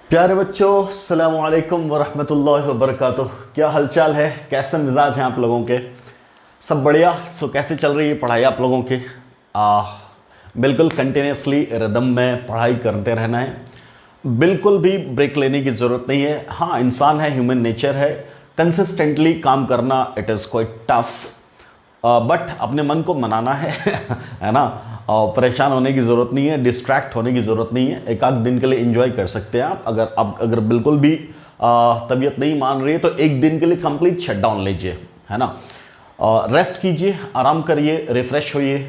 प्यारे बच्चों, अस्सलामु अलैकुम वरहमतुल्लाहि वबरकातुह। क्या हालचाल है? कैसे मिजाज हैं आप लोगों के? सब बढ़िया। कैसे चल रही है पढ़ाई आप लोगों की? बिल्कुल कंटिन्यूसली रिदम में पढ़ाई करते रहना है, बिल्कुल भी ब्रेक लेने की ज़रूरत नहीं है। हाँ, इंसान है, ह्यूमन नेचर है, कंसिस्टेंटली काम करना it is quite tough, but अपने मन को मनाना है है ना। परेशान होने की ज़रूरत नहीं है, डिस्ट्रैक्ट होने की ज़रूरत नहीं है। एक आध दिन के लिए एंजॉय कर सकते हैं आप। अगर बिल्कुल भी तबीयत नहीं मान रही है तो एक दिन के लिए कंप्लीट शटडाउन लीजिए, है ना। रेस्ट कीजिए, आराम करिए, रिफ्रेश होइए।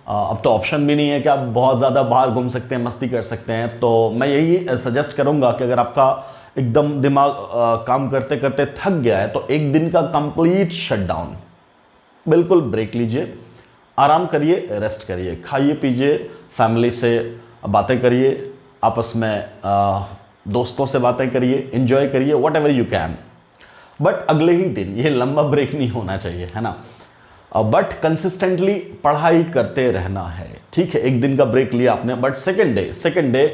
अब तो ऑप्शन भी नहीं है कि आप बहुत ज़्यादा बाहर घूम सकते हैं, मस्ती कर सकते हैं। तो मैं यही सजेस्ट करूँगा कि अगर आपका एकदम दिमाग काम करते करते थक गया है तो एक दिन का कंप्लीट शटडाउन, बिल्कुल ब्रेक लीजिए, आराम करिए, रेस्ट करिए, खाइए पीजिए, फैमिली से बातें करिए, आपस में दोस्तों से बातें करिए, एंजॉय करिए, what ever you can. But अगले ही दिन, ये लंबा ब्रेक नहीं होना चाहिए, है ना। बट कंसिस्टेंटली पढ़ाई करते रहना है, ठीक है। एक दिन का ब्रेक लिया आपने, बट सेकेंड डे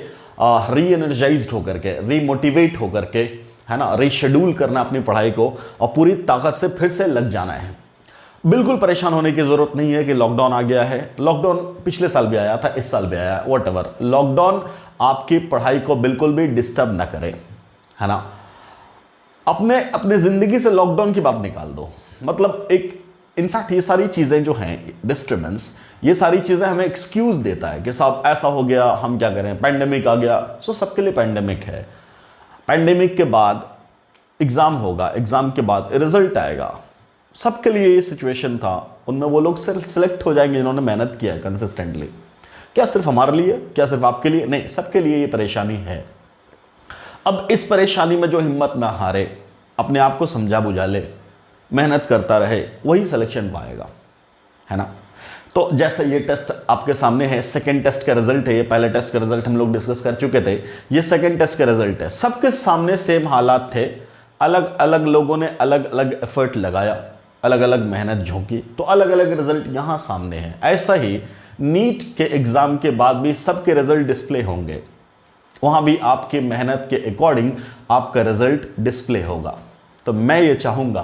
री एनर्जाइज्ड होकर के, रीमोटिवेट होकर के, है ना, रीशेड्यूल करना अपनी पढ़ाई को और पूरी ताकत से फिर से लग जाना है। बिल्कुल परेशान होने की जरूरत नहीं है कि लॉकडाउन आ गया है। लॉकडाउन पिछले साल भी आया था, इस साल भी आया, वट एवर। लॉकडाउन आपकी पढ़ाई को बिल्कुल भी डिस्टर्ब ना करे, है ना। अपने जिंदगी से लॉकडाउन की बात निकाल दो। मतलब इनफैक्ट ये सारी चीजें जो हैं, डिस्टर्बेंस, ये सारी चीजें हमें एक्सक्यूज देता है कि साहब ऐसा हो गया, हम क्या करें, पैंडेमिक आ गया। सबके लिए पैंडेमिक है। पैंडेमिक के बाद एग्जाम होगा, एग्जाम के बाद रिजल्ट आएगा। सबके लिए ये सिचुएशन था। उनमें वो लोग सिलेक्ट हो जाएंगे जिन्होंने मेहनत किया है कंसिस्टेंटली। क्या सिर्फ हमारे लिए, क्या सिर्फ आपके लिए? नहीं, सबके लिए ये परेशानी है। अब इस परेशानी में जो हिम्मत ना हारे, अपने आप को समझा बुझा ले, मेहनत करता रहे, वही सिलेक्शन पाएगा, है ना। तो जैसे ये टेस्ट आपके सामने है, सेकेंड टेस्ट का रिजल्ट है। ये पहले टेस्ट का रिजल्ट हम लोग डिस्कस कर चुके थे, ये सेकेंड टेस्ट का रिजल्ट है। सबके सामने सेम हालात थे, अलग अलग लोगों ने अलग अलग एफर्ट लगाया, अलग अलग मेहनत झोंकी, तो अलग अलग रिजल्ट यहां सामने हैं। ऐसा ही नीट के एग्जाम के बाद भी सबके रिजल्ट डिस्प्ले होंगे, वहां भी आपकी मेहनत के अकॉर्डिंग आपका रिजल्ट डिस्प्ले होगा। तो मैं ये चाहूंगा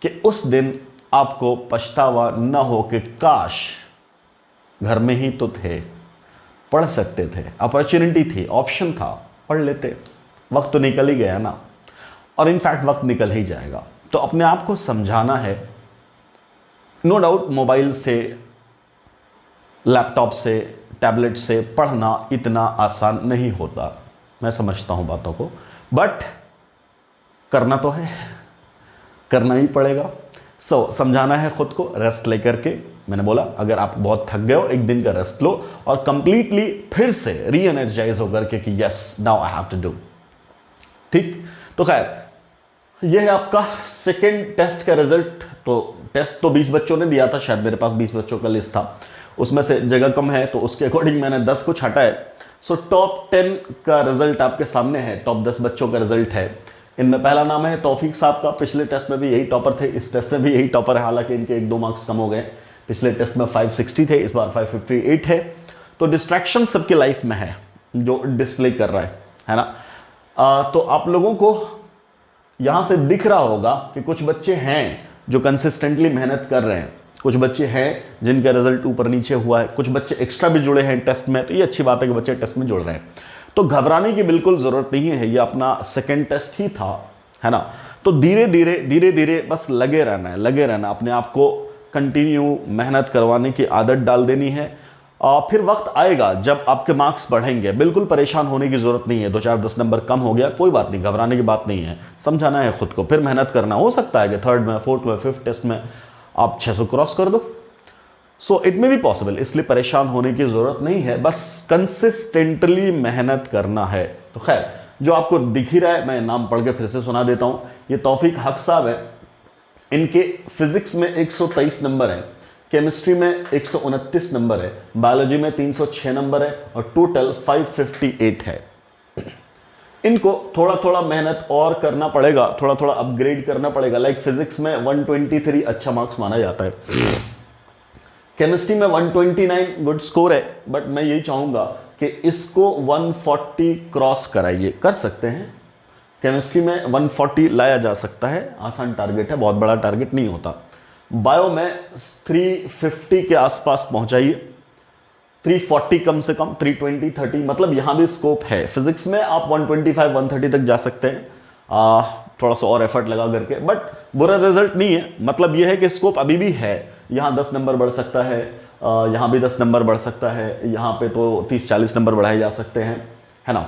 कि उस दिन आपको पछतावा न हो कि काश घर में ही तो थे, पढ़ सकते थे, अपॉर्चुनिटी थी, ऑप्शन था, पढ़ लेते। वक्त तो निकल ही गया ना, और इनफैक्ट वक्त निकल ही जाएगा। तो अपने आप को समझाना है। नो डाउट मोबाइल से, लैपटॉप से, टैबलेट से पढ़ना इतना आसान नहीं होता, मैं समझता हूं बातों को, बट करना तो है, करना ही पड़ेगा। समझाना है खुद को, रेस्ट लेकर के। मैंने बोला अगर आप बहुत थक गए हो, एक दिन का रेस्ट लो और कंप्लीटली फिर से री एनर्जाइज होकर के कि yes now I have to do. ठीक, तो खैर यह है आपका सेकेंड टेस्ट का रिजल्ट। तो टेस्ट तो 20 बच्चों ने दिया था, शायद मेरे पास 20 बच्चों का लिस्ट था, उसमें से जगह कम है तो उसके अकॉर्डिंग मैंने 10 को छाटा है। सो टॉप 10 का रिजल्ट आपके सामने है, टॉप 10 बच्चों का रिजल्ट है। इनमें पहला नाम है तौफीक साहब का। पिछले टेस्ट में भी यही टॉपर थे, इस टेस्ट में भी यही टॉपर है, हालांकि इनके 1-2 मार्क्स कम हो गए। पिछले टेस्ट में 560 थे, इस बार 558 है। तो डिस्ट्रैक्शन सबके लाइफ में है जो डिस्प्ले कर रहा है ना। तो आप लोगों को यहां से दिख रहा होगा कि कुछ बच्चे हैं जो कंसिस्टेंटली मेहनत कर रहे हैं, कुछ बच्चे हैं जिनका रिजल्ट ऊपर नीचे हुआ है, कुछ बच्चे एक्स्ट्रा भी जुड़े हैं टेस्ट में। तो ये अच्छी बात है कि बच्चे टेस्ट में जुड़ रहे हैं, तो घबराने की बिल्कुल जरूरत नहीं है। ये अपना सेकेंड टेस्ट ही था, है ना। तो धीरे धीरे बस लगे रहना, अपने आप को कंटिन्यू मेहनत करवाने की आदत डाल देनी है। फिर वक्त आएगा जब आपके मार्क्स बढ़ेंगे। बिल्कुल परेशान होने की जरूरत नहीं है। 2-4-10 नंबर कम हो गया, कोई बात नहीं, घबराने की बात नहीं है। समझाना है खुद को, फिर मेहनत करना। हो सकता है कि थर्ड में, फोर्थ में, फिफ्थ टेस्ट में आप 600 क्रॉस कर दो। So it may be possible, इसलिए परेशान होने की जरूरत नहीं है, बस कंसिस्टेंटली मेहनत करना है। तो खैर, जो आपको दिख ही रहा है, मैं नाम पढ़ के फिर से सुना देता हूं। ये तौफीक हक साहब है। इनके फिजिक्स में 123 नंबर है, केमिस्ट्री में 129 नंबर है, बायोलॉजी में 306 नंबर है और टोटल 558 है। इनको थोड़ा थोड़ा मेहनत और करना पड़ेगा, थोड़ा थोड़ा अपग्रेड करना पड़ेगा। लाइक फिजिक्स में 123 अच्छा मार्क्स माना जाता है, केमिस्ट्री में 129 गुड स्कोर है, बट मैं यही चाहूंगा कि इसको 140 क्रॉस कराइए, कर सकते हैं। केमिस्ट्री में 140 लाया जा सकता है, आसान टारगेट है, बहुत बड़ा टारगेट नहीं होता। बायो में 350 के आसपास पहुंचाइए, 340 कम से कम, 320 30, मतलब यहां भी स्कोप है। फिजिक्स में आप 125 130 तक जा सकते हैं, थोड़ा सा और एफर्ट लगा करके, बट बुरा रिजल्ट नहीं है। मतलब यह है कि स्कोप अभी भी है, यहां 10 नंबर बढ़ सकता है, यहां भी 10 नंबर बढ़ सकता है, यहां पे तो 30-40 नंबर बढ़ाए जा सकते हैं, है ना।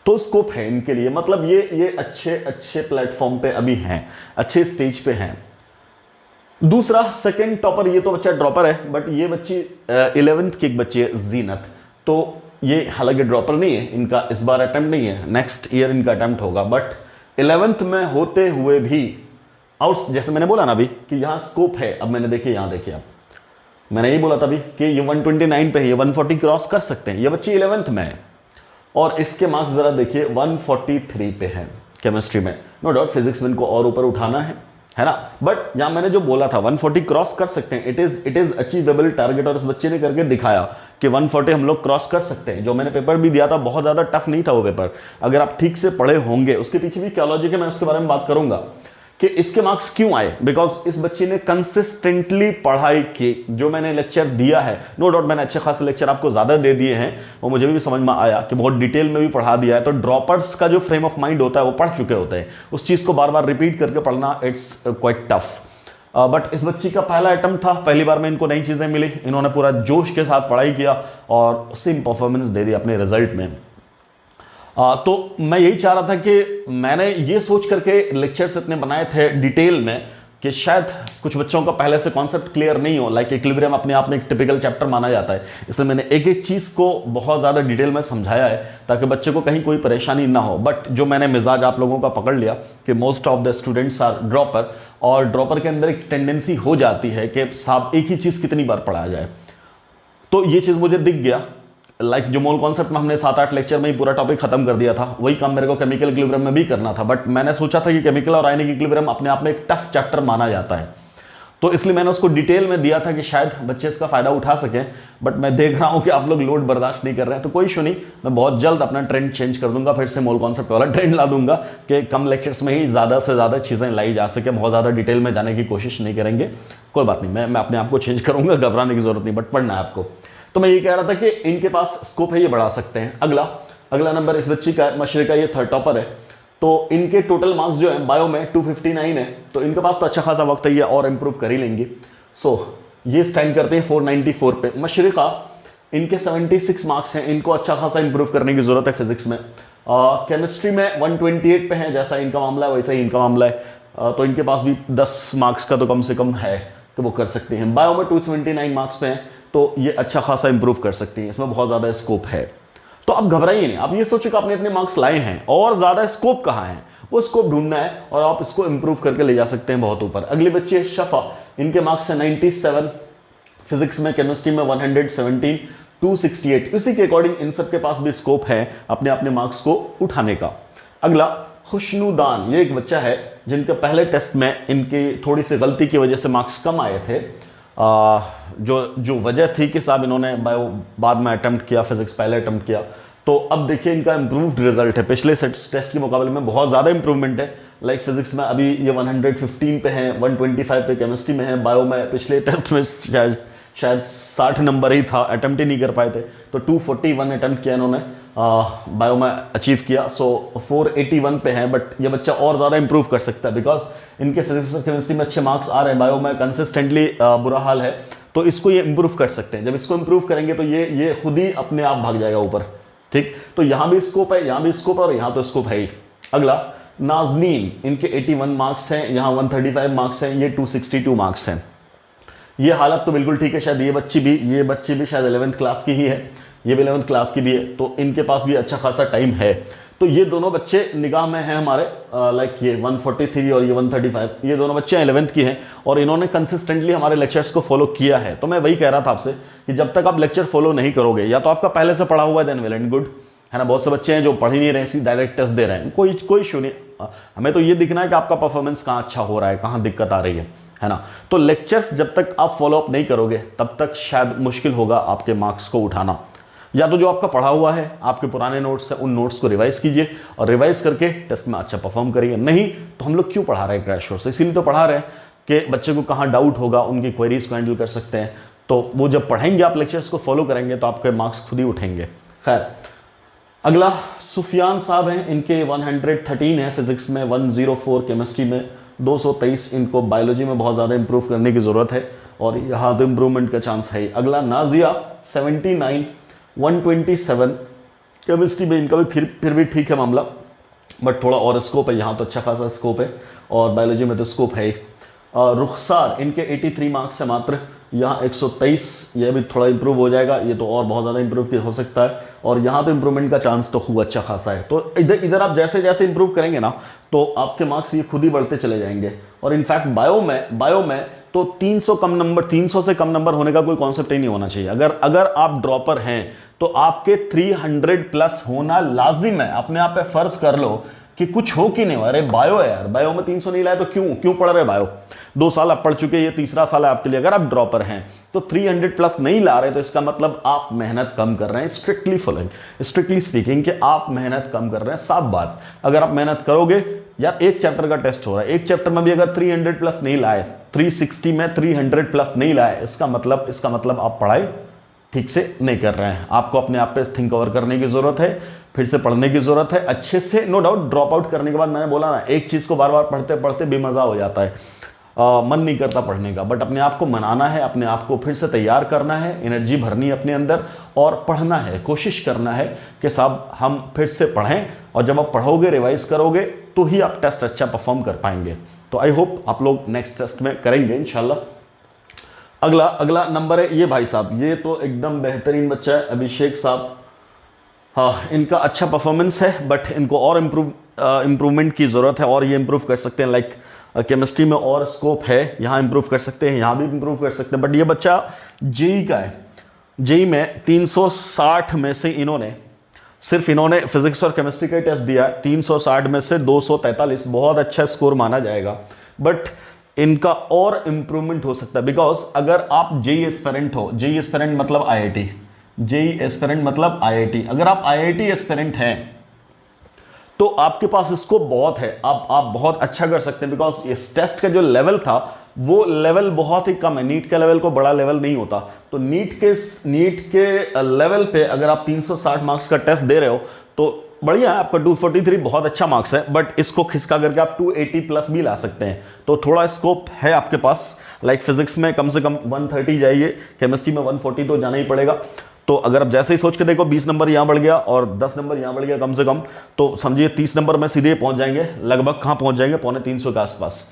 तो स्कोप है इनके लिए, मतलब ये अच्छे प्लेटफॉर्म पे अभी हैं, अच्छे स्टेज पे हैं। दूसरा सेकंड टॉपर, ये तो बच्चा ड्रॉपर है, बट ये बच्ची 11th की एक बच्ची है जीनत। तो ये हालांकि ड्रॉपर नहीं है, इनका इस बार अटेम्प्ट नहीं है, नेक्स्ट ईयर इनका अटेम्प्ट होगा, बट 11th में होते हुए भी आउट, जैसे मैंने बोला ना अभी कि यहां स्कोप है। अब मैंने देखिए, यहां देखिए आप, मैंने यही बोला था अभी कि ये 129 पे है, ये 140 क्रॉस कर सकते हैं। ये बच्ची 11th में है और इसके मार्क्स जरा देखिए 143 पे है केमिस्ट्री में। नो डाउट फिजिक्स में इनको और ऊपर उठाना है ना, बट यहां मैंने जो बोला था 140 क्रॉस कर सकते हैं, इट इज अचीवेबल टारगेट, और इस बच्चे ने करके दिखाया कि 140 हम लोग क्रॉस कर सकते हैं। जो मैंने पेपर भी दिया था बहुत ज्यादा टफ नहीं था वो पेपर, अगर आप ठीक से पढ़े होंगे। उसके पीछे भी क्या लॉजिक है, मैं उसके बारे में बात करूंगा कि इसके मार्क्स क्यों आए। बिकॉज इस बच्चे ने कंसिस्टेंटली पढ़ाई की, जो मैंने लेक्चर दिया है, नो डाउट मैंने अच्छे खासे लेक्चर आपको ज्यादा दे दिए हैं, वो मुझे भी समझ में आया कि बहुत डिटेल में भी पढ़ा दिया है। तो ड्रॉपर्स का जो फ्रेम ऑफ माइंड होता है वो पढ़ चुके होते हैं, उस चीज को बार बार रिपीट करके पढ़ना इट्स क्वाइट टफ। बट इस बच्ची का पहला अटेम्प्ट था, पहली बार में इनको नई चीजें मिली, इन्होंने पूरा जोश के साथ पढ़ाई किया और सेम परफॉर्मेंस दे दी अपने रिजल्ट में। तो मैं यही चाह रहा था कि मैंने ये सोच करके लेक्चर्स इतने बनाए थे डिटेल में कि शायद कुछ बच्चों का पहले से कॉन्सेप्ट क्लियर नहीं हो। लाइक इक्विलिब्रियम अपने आप में एक टिपिकल चैप्टर माना जाता है, इसलिए मैंने एक एक चीज़ को बहुत ज़्यादा डिटेल में समझाया है ताकि बच्चे को कहीं कोई परेशानी ना हो। बट जो मैंने मिजाज आप लोगों का पकड़ लिया कि most of the students are dropper, और ड्रॉपर के अंदर एक टेंडेंसी हो जाती है कि साहब एक ही चीज़ कितनी बार पढ़ाया जाए। तो ये चीज़ मुझे दिख गया। लाइक जो मोल कॉन्सेप्ट में हमने 7-8 लेक्चर में ही पूरा टॉपिक खत्म कर दिया था, वही काम मेरे को केमिकल इक्विलिब्रियम में भी करना था। बट मैंने सोचा था कि केमिकल और आयनिक इक्विलिब्रियम अपने आप में एक टफ चैप्टर माना जाता है, तो इसलिए मैंने उसको डिटेल में दिया था कि शायद बच्चे इसका फायदा उठा सकें। बट मैं देख रहा हूं कि आप लोग लोड बर्दाश्त नहीं कर रहे हैं, तो कोई इशू नहीं, मैं बहुत जल्द अपना ट्रेंड चेंज कर दूंगा, फिर से मोल कॉन्सेप्ट वाला ट्रेंड ला दूंगा कि कम लेक्चर्स में ही ज़्यादा से ज़्यादा चीज़ें लाई जा सके, बहुत ज़्यादा डिटेल में जाने की कोशिश नहीं करेंगे। कोई बात नहीं, मैं अपने आप को चेंज करूंगा, घबराने की जरूरत नहीं, बट पढ़ना है आपको। तो मैं ये कह रहा था कि इनके पास स्कोप है, ये बढ़ा सकते हैं। अगला नंबर इस बच्ची का, मशरिका, ये थर्ड टॉपर है। तो इनके टोटल मार्क्स जो है बायो में 259 है, तो इनके पास तो अच्छा खासा वक्त है, ये और इंप्रूव कर ही लेंगी। सो ये स्टैंड करते हैं 494 पे। मशरिका, इनके 76 मार्क्स हैं, इनको अच्छा खासा इंप्रूव करने की जरूरत है फिजिक्स में। केमिस्ट्री में 128 पे है, जैसा इनका मामला है वैसा ही इनका मामला है। तो इनके पास भी 10 मार्क्स का तो कम से कम है कि वो कर सकते हैं। बायो में 279 मार्क्स पे हैं, तो ये अच्छा खासा इंप्रूव कर सकती हैं, इसमें बहुत ज़्यादा स्कोप है। तो आप घबराइए नहीं, आप ये सोचिए कि आपने इतने मार्क्स लाए हैं और ज़्यादा स्कोप कहाँ है, वो स्कोप ढूंढना है और आप इसको इंप्रूव करके ले जा सकते हैं बहुत ऊपर। अगली बच्ची है शफा, इनके मार्क्स है 97, फिजिक्स में, केमिस्ट्री में 117, 268। इसी के अकॉर्डिंग इन सब के पास भी स्कोप है अपने अपने मार्क्स को उठाने का। अगला खुशनुदान, ये एक बच्चा है जिनके पहले टेस्ट में इनकी थोड़ी सी गलती की वजह से मार्क्स कम आए थे। जो वजह थी कि साहब इन्होंने बायो बाद में अटेम्प्ट किया, फिजिक्स पहले अटेम्प्ट किया, तो अब देखिए इनका इंप्रूव्ड रिजल्ट है, पिछले टेस्ट के मुकाबले में बहुत ज़्यादा इंप्रूवमेंट है। लाइक फिजिक्स में अभी ये 115 पे हैं, 125 पे केमिस्ट्री में है, बायो में पिछले टेस्ट में शायद 60 नंबर ही था, अटेम्प्ट ही नहीं कर पाए थे, तो 241 अटेम्प्ट किया इन्होंने, बायो में अचीव किया। सो 481 पे है, बट ये बच्चा और ज़्यादा इंप्रूव कर सकता है बिकॉज इनके फिजिक्स और केमिस्ट्री में अच्छे मार्क्स आ रहे हैं, बायो में कंसिस्टेंटली बुरा हाल है, तो इसको ये इंप्रूव कर सकते हैं। जब इसको इंप्रूव करेंगे तो ये खुद ही अपने आप भाग जाएगा ऊपर, ठीक। तो यहाँ भी स्कोप है, यहाँ भी स्कोप है और यहाँ तो स्कोप है ही। अगला नाजनीन, इनके 81 मार्क्स हैं, यहाँ 135 मार्क्स हैं, ये 262 मार्क्स हैं। ये हालत तो बिल्कुल ठीक है, शायद ये बच्ची भी शायद 11th क्लास की ही है, ये भी 11th क्लास की भी है, तो इनके पास भी अच्छा खासा टाइम है। तो ये दोनों बच्चे निगाह में हैं हमारे, लाइक ये 143 और ये 135, ये दोनों बच्चे 11th की हैं और इन्होंने कंसिस्टेंटली हमारे लेक्चर्स को फॉलो किया है। तो मैं वही कह रहा था आपसे कि जब तक आप लेक्चर फॉलो नहीं करोगे, या तो आपका पहले से पढ़ा हुआ है देन वेल एंड गुड, है ना। बहुत से बच्चे हैं जो पढ़ ही नहीं रहे, सीधे डायरेक्ट टेस्ट दे रहे हैं, कोई इशू नहीं। हमें तो ये दिखना है कि आपका परफॉर्मेंस कहाँ अच्छा हो रहा है, कहाँ दिक्कत आ रही है ना। तो लेक्चर्स जब तक आप फॉलो अप नहीं करोगे तब तक शायद मुश्किल होगा आपके मार्क्स को उठाना। या तो जो आपका पढ़ा हुआ है, आपके पुराने नोट्स है, उन नोट्स को रिवाइज कीजिए और रिवाइज करके टेस्ट में अच्छा परफॉर्म करिए। नहीं तो हम लोग क्यों पढ़ा रहे हैं क्रैश कोर्स, इसीलिए तो पढ़ा रहे हैं कि बच्चे को कहाँ डाउट होगा, उनकी क्वेरीज को हैंडल कर सकते हैं। तो वो जब पढ़ेंगे, आप लेक्चर्स को फॉलो करेंगे तो आपके मार्क्स खुद ही उठेंगे। खैर, अगला सुफियान साहब हैं, इनके 113 है फिजिक्स में, 104 केमिस्ट्री में, 223। इनको बायोलॉजी में बहुत ज़्यादा इंप्रूव करने की ज़रूरत है और यहाँ तो इंप्रूवमेंट का चांस है। अगला नाजिया 79, 127 केमिस्ट्री में, इनका भी फिर भी ठीक है मामला, बट थोड़ा और स्कोप है, यहाँ तो अच्छा खासा स्कोप है और बायोलॉजी में तो स्कोप है ही। रुखसार, इनके 83 मार्क्स है मात्र, यहाँ 123, यह भी थोड़ा इंप्रूव हो जाएगा, ये तो और बहुत ज़्यादा इंप्रूव हो सकता है और यहाँ तो इंप्रूवमेंट का चांस तो खूब अच्छा खासा है। तो इधर आप जैसे जैसे इंप्रूव करेंगे ना तो आपके मार्क्स ये खुद ही बढ़ते चले जाएंगे। और इनफैक्ट बायो में तो 300 से कम नंबर होने का कोई कॉन्सेप्ट ही नहीं होना चाहिए। अगर आप ड्रॉपर हैं तो आपके 300 प्लस होना लाजिम है। अपने आप पे फर्ज कर लो कि कुछ हो कि नहीं हो, अरे बायो है यार, बायो में 300 नहीं लाए तो क्यों पढ़ रहे बायो, 2 साल आप पढ़ चुके, ये तीसरा साल है आपके लिए। अगर आप ड्रॉपर हैं तो 300 प्लस नहीं ला रहे तो इसका मतलब आप मेहनत कम कर रहे हैं। स्ट्रिक्टली स्पीकिंग कि आप मेहनत कम कर रहे हैं, साफ बात। अगर आप मेहनत करोगे, यार एक चैप्टर का टेस्ट हो रहा है, एक चैप्टर में भी अगर 300 प्लस नहीं लाए, 360 में 300 प्लस नहीं लाए, इसका मतलब आप पढ़ाई ठीक से नहीं कर रहे हैं। आपको अपने आप पे थिंक ओवर करने की जरूरत है, फिर से पढ़ने की जरूरत है अच्छे से। नो डाउट ड्रॉप आउट करने के बाद, मैंने बोला ना, एक चीज को बार बार पढ़ते पढ़ते बेमजा हो जाता है, मन नहीं करता पढ़ने का। बट अपने आप को मनाना है, अपने आप को फिर से तैयार करना है, एनर्जी भरनी है अपने अंदर और पढ़ना है, कोशिश करना है कि साहब हम फिर से पढ़ें। और जब आप पढ़ोगे, रिवाइज करोगे तो ही आप टेस्ट अच्छा परफॉर्म कर पाएंगे। तो आई होप आप लोग नेक्स्ट टेस्ट में करेंगे इंशाल्लाह। अगला नंबर है ये भाई साहब, ये तो एकदम बेहतरीन बच्चा है, अभिषेक साहब। हाँ, इनका अच्छा परफॉर्मेंस है बट इनको और इम्प्रूवमेंट की ज़रूरत है और ये इम्प्रूव कर सकते हैं। लाइक केमिस्ट्री में और स्कोप है, यहाँ इम्प्रूव कर सकते हैं, यहाँ भी इम्प्रूव कर सकते हैं। बट ये बच्चा जेई का है, जेई में 360 में से इन्होंने फिजिक्स और केमिस्ट्री का टेस्ट दिया है, 360 में से 243, बहुत अच्छा स्कोर माना जाएगा। बट इनका और इम्प्रूवमेंट हो सकता है, बिकॉज अगर आप जेई एस्पिरेंट हो, जेई एस्पिरेंट मतलब आईआईटी, जेई एस्पिरेंट मतलब आईआईटी, अगर आप आईआईटी एस्पिरेंट हैं तो आपके पास स्कोप बहुत है, आप बहुत अच्छा कर सकते हैं। बिकॉज इस टेस्ट का जो लेवल था वो लेवल बहुत ही कम है, नीट के लेवल को बड़ा लेवल नहीं होता। तो नीट के लेवल पे अगर आप 360 मार्क्स का टेस्ट दे रहे हो तो बढ़िया है, आपका 243 बहुत अच्छा मार्क्स है। बट इसको खिसका करके आप 280 प्लस भी ला सकते हैं, तो थोड़ा स्कोप है आपके पास। लाइक फिजिक्स में कम से कम 130 जाइए, केमिस्ट्री में 140 तो जाना ही पड़ेगा। तो अगर आप जैसे ही सोच के देखो 20 नंबर यहाँ बढ़ गया और 10 नंबर यहाँ बढ़ गया कम से कम, तो समझिए 30 नंबर में सीधे पहुंच जाएंगे, लगभग कहाँ पहुंच जाएंगे, 250 के आसपास।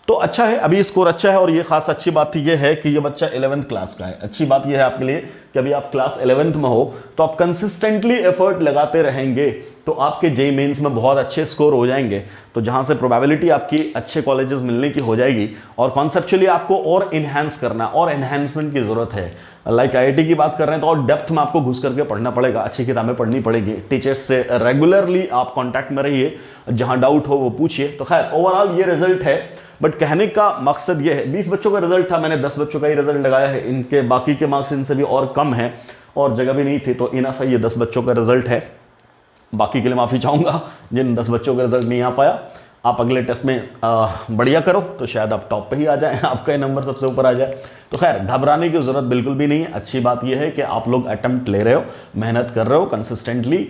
तो अच्छा है, अभी स्कोर अच्छा है। और ये खास अच्छी बात ये है कि ये बच्चा 11th क्लास का है। अच्छी बात ये है आपके लिए कि अभी आप क्लास 11th में हो तो आप कंसिस्टेंटली एफर्ट लगाते रहेंगे तो आपके जेईई मेंस में बहुत अच्छे स्कोर हो जाएंगे। तो जहां से प्रोबेबिलिटी आपकी अच्छे कॉलेजेस मिलने की हो जाएगी। और कॉन्सेप्चुअली आपको और इन्हांस करना, और एनहांसमेंट की जरूरत है। लाइक आईआईटी की बात कर रहे हैं तो और डेप्थ में आपको घुस करके पढ़ना पड़ेगा, अच्छी किताबें पढ़नी पड़ेगी, टीचर्स से रेगुलरली आप कॉन्टैक्ट में रहिए, जहां डाउट हो वो पूछिए। तो खैर ओवरऑल ये रिजल्ट है। बट कहने का मकसद ये है, 20 बच्चों का रिजल्ट था, मैंने 10 बच्चों का ही रिजल्ट लगाया है। इनके बाकी के मार्क्स इनसे भी और कम है और जगह भी नहीं थी, तो इनफ है, ये 10 बच्चों का रिजल्ट है। बाकी के लिए माफ़ी चाहूँगा जिन 10 बच्चों का रिजल्ट नहीं आ पाया। आप अगले टेस्ट में बढ़िया करो तो शायद आप टॉप पे ही आ जाए, आपका ये नंबर सबसे ऊपर आ जाए। तो खैर घबराने की ज़रूरत बिल्कुल भी नहीं है। अच्छी बात यह है कि आप लोग अटेम्प्ट ले रहे हो, मेहनत कर रहे हो कंसिस्टेंटली।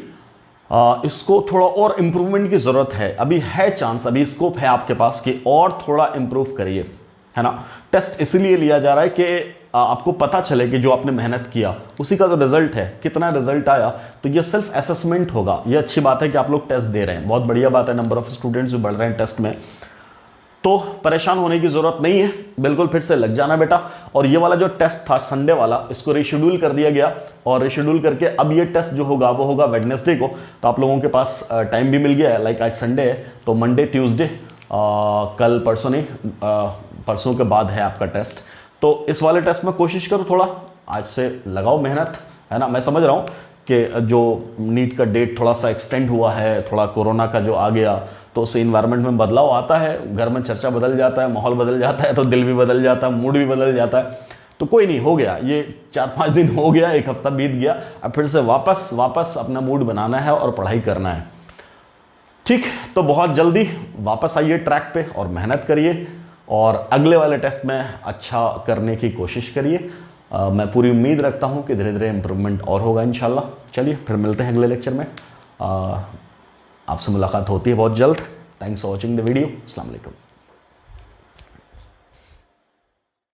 इसको थोड़ा और इम्प्रूवमेंट की ज़रूरत है, अभी है चांस, अभी स्कोप है आपके पास कि और थोड़ा इम्प्रूव करिए, है ना। टेस्ट इसलिए लिया जा रहा है कि आपको पता चले कि जो आपने मेहनत किया उसी का जो रिजल्ट है, कितना रिजल्ट आया, तो ये सेल्फ असेसमेंट होगा। ये अच्छी बात है कि आप लोग टेस्ट दे रहे हैं, बहुत बढ़िया बात है। नंबर ऑफ स्टूडेंट्स भी बढ़ रहे हैं टेस्ट में, तो परेशान होने की जरूरत नहीं है, बिल्कुल फिर से लग जाना बेटा। और ये वाला जो टेस्ट था संडे वाला, इसको रिशेड्यूल कर दिया गया और रिशेड्यूल करके अब ये टेस्ट जो होगा वो होगा वेडनेसडे को। तो आप लोगों के पास टाइम भी मिल गया है, लाइक आज संडे है तो मंडे ट्यूसडे कल परसों नहीं, परसों के बाद है आपका टेस्ट। तो इस वाले टेस्ट में कोशिश करो थोड़ा आज से लगाओ मेहनत, है ना। मैं समझ रहा हूँ कि जो नीट का डेट थोड़ा सा एक्सटेंड हुआ है, थोड़ा कोरोना का जो आ गया तो उससे इन्वायरमेंट में बदलाव आता है, घर में चर्चा बदल जाता है, माहौल बदल जाता है, तो दिल भी बदल जाता है, मूड भी बदल जाता है। तो कोई नहीं, हो गया, ये 4-5 दिन हो गया, एक हफ्ता बीत गया, अब फिर से वापस अपना मूड बनाना है और पढ़ाई करना है। ठीक, तो बहुत जल्दी वापस आइए ट्रैक पे और मेहनत करिए और अगले वाले टेस्ट में अच्छा करने की कोशिश करिए। मैं पूरी उम्मीद रखता हूँ कि धीरे धीरे इम्प्रूवमेंट और होगा इंशाल्लाह। चलिए फिर मिलते हैं अगले लेक्चर में। आपसे मुलाकात होती है बहुत जल्द। Thanks for watching the video. अस्सलाम वालेकुम।